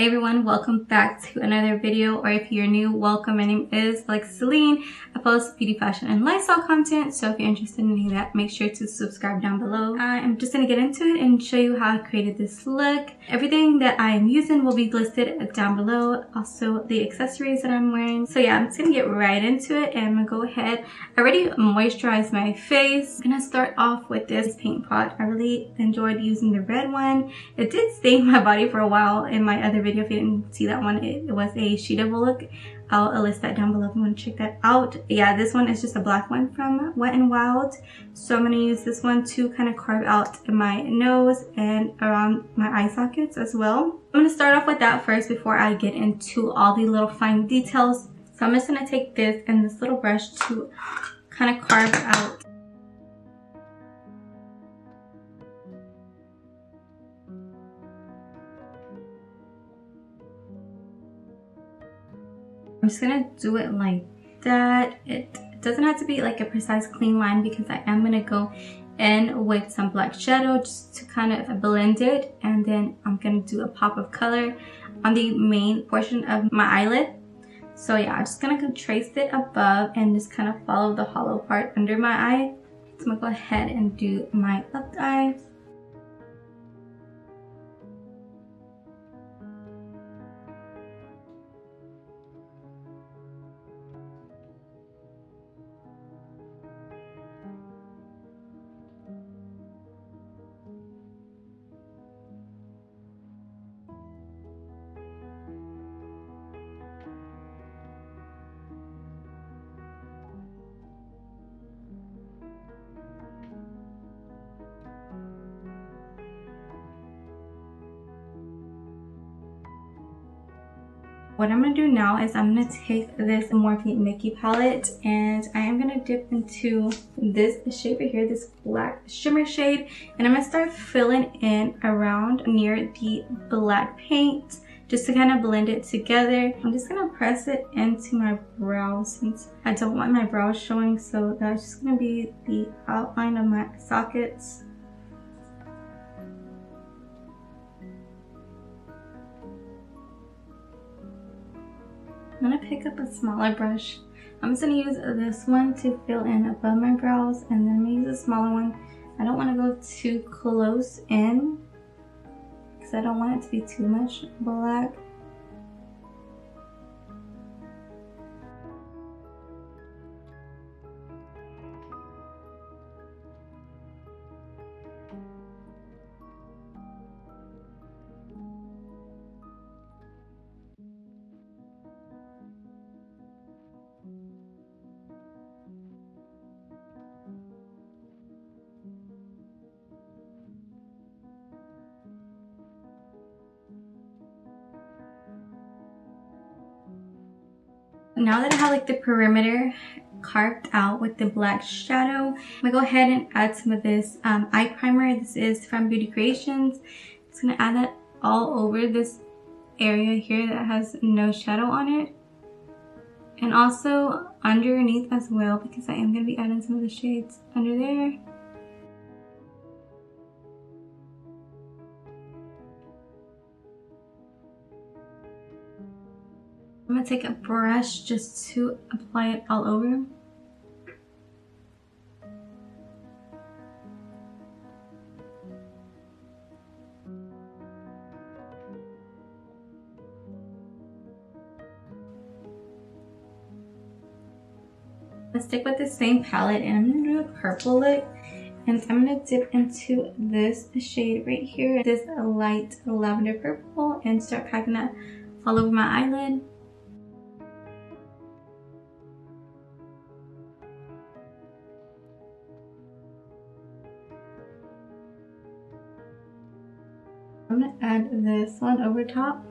Hey everyone, welcome back to another video, or if you're new, welcome. My name is Celine. I post beauty, fashion, and lifestyle content, so if you're interested in any of that, make sure to subscribe down below. I am just going to get into it and show you how I created this look. Everything that I am using will be listed down below, also the accessories that I'm wearing. So yeah, I'm just going to get right into it, and I'm going to go ahead. I already moisturized my face. I'm going to start off with this paint pot. I really enjoyed using the red one. It did stain my body for a while in my other video. If you didn't see that one, it was a ACCESORIES look. I'll list that down below if you want to check that out. Yeah, this one is just a black one from Wet n Wild. So I'm going to use this one to kind of carve out my nose and around my eye sockets as well. I'm going to start off with that first before I get into all the little fine details. So I'm just going to take this and this little brush to kind of carve out. I'm just gonna do it like that. It doesn't have to be like a precise clean line because I am gonna go in with some black shadow just to kind of blend it, and then I'm gonna do a pop of color on the main portion of my eyelid. So yeah, I'm just gonna trace it above and just kind of follow the hollow part under my eye. So I'm gonna go ahead and do my left eye. What I'm going to do now is I'm going to take this Morphe Mickey palette and I am going to dip into this shade right here, this black shimmer shade, and I'm going to start filling in around near the black paint just to kind of blend it together. I'm just going to press it into my brows since I don't want my brows showing, so that's just going to be the outline of my sockets. I'm going to pick up a smaller brush. I'm just going to use this one to fill in above my brows, and then I'm going to use a smaller one. I don't want to go too close in because I don't want it to be too much black. Now that I have like the perimeter carved out with the black shadow, I'm gonna go ahead and add some of this eye primer. This is from Beauty Creations. It's gonna add that all over this area here that has no shadow on it, and also underneath as well, because I am gonna be adding some of the shades under there. I'm going to take a brush just to apply it all over. Let's stick with the same palette, and I'm going to do a purple look. And I'm going to dip into this shade right here, this light lavender purple, and start packing that all over my eyelid. I'm going to add this one over top.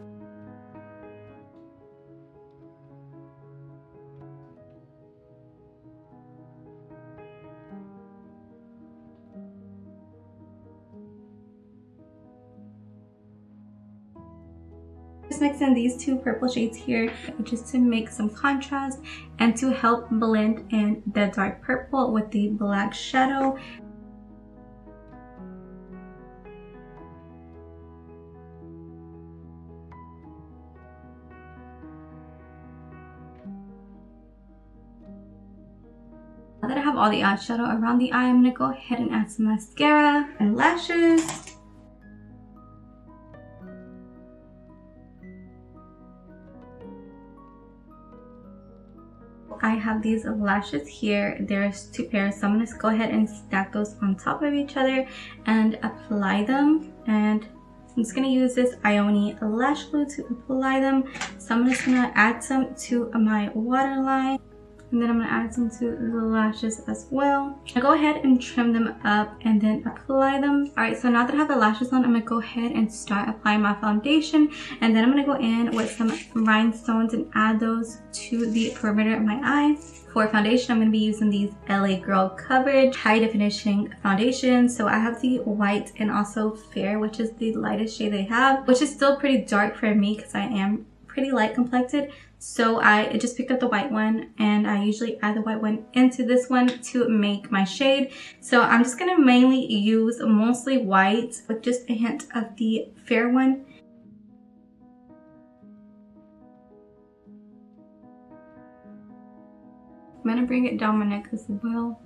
Just mixing these two purple shades here just to make some contrast and to help blend in the dark purple with the black shadow. that I have all the eyeshadow around the eye, I'm gonna go ahead and add some mascara and lashes. I have these lashes here. There's 2 pairs, so I'm gonna go ahead and stack those on top of each other and apply them. And I'm just gonna use this IONIO lash glue to apply them. So I'm just gonna add some to my waterline, and then I'm gonna add some to the lashes as well. I'll go ahead and trim them up and then apply them. All right, so now that I have the lashes on, I'm gonna go ahead and start applying my foundation, and then I'm gonna go in with some rhinestones and add those to the perimeter of my eye. For foundation, I'm gonna be using these LA Girl Coverage High Definition Foundation. So I have the white and also fair, which is the lightest shade they have, which is still pretty dark for me because I am pretty light complected. So I just picked up the white one, and I usually add the white one into this one to make my shade. So I'm just gonna mainly use mostly white with just a hint of the fair one. I'm gonna bring it down my neck as well.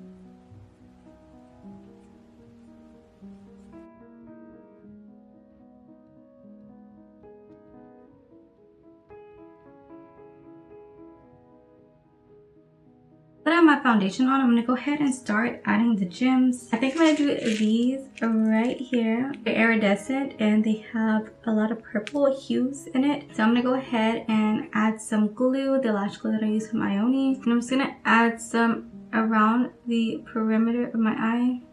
That I have my foundation on, I'm gonna go ahead and start adding the gems. I think I'm gonna do these right here. They're iridescent and they have a lot of purple hues in it. So I'm gonna go ahead and add some glue, the lash glue that I use from IONIO. And I'm just gonna add some around the perimeter of my eye.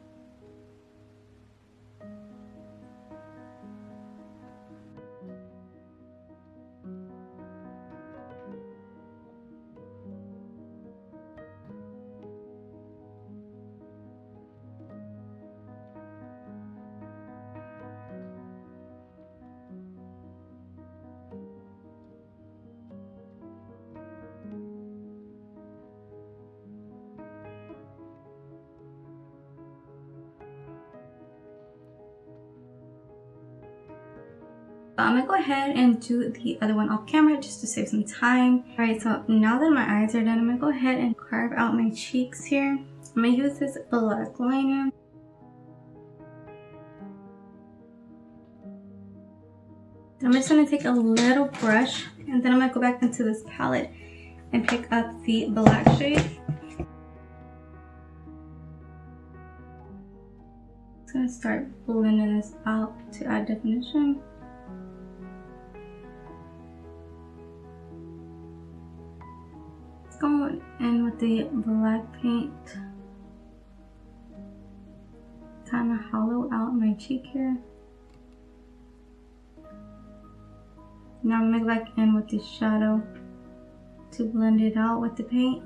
I'm gonna go ahead and do the other one off camera just to save some time. All right, so now that my eyes are done, I'm gonna go ahead and carve out my cheeks here. I'm gonna use this black liner. I'm just gonna take a little brush, and then I'm gonna go back into this palette and pick up the black shade. Just gonna start blending this out to add definition. Going in with the black paint, kind of hollow out my cheek here. Now I'm gonna go back in with the shadow to blend it out with the paint.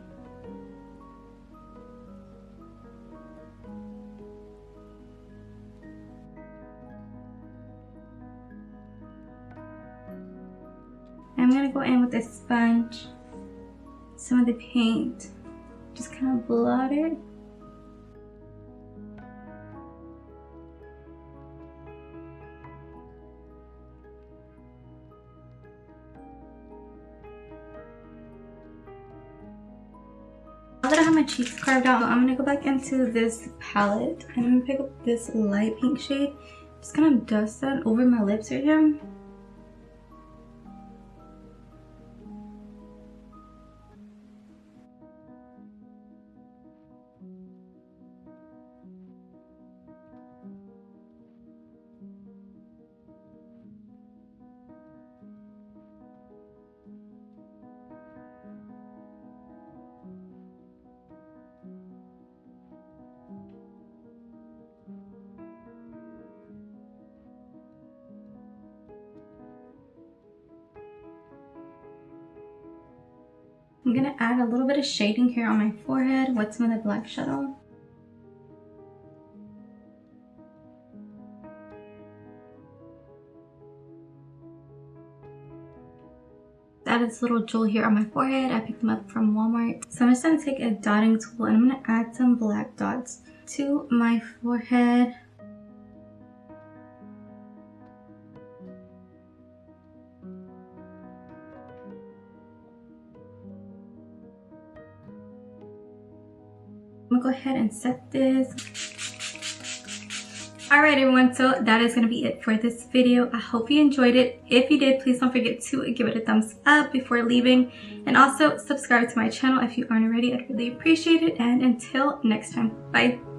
I'm gonna go in with a sponge, some of the paint, just kind of blot it. Now that I have my cheeks carved out, I'm gonna go back into this palette and I'm gonna pick up this light pink shade. Just kind of dust that over my lips right here. I'm gonna add a little bit of shading here on my forehead with some of the black shadow. Added this little jewel here on my forehead. I picked them up from Walmart. So I'm just gonna take a dotting tool and I'm gonna add some black dots to my forehead. I'm gonna go ahead and set this. Alright everyone, so that is going to be it for this video. I hope you enjoyed it. If you did, please don't forget to give it a thumbs up before leaving. And also subscribe to my channel if you aren't already. I'd really appreciate it. And until next time, bye.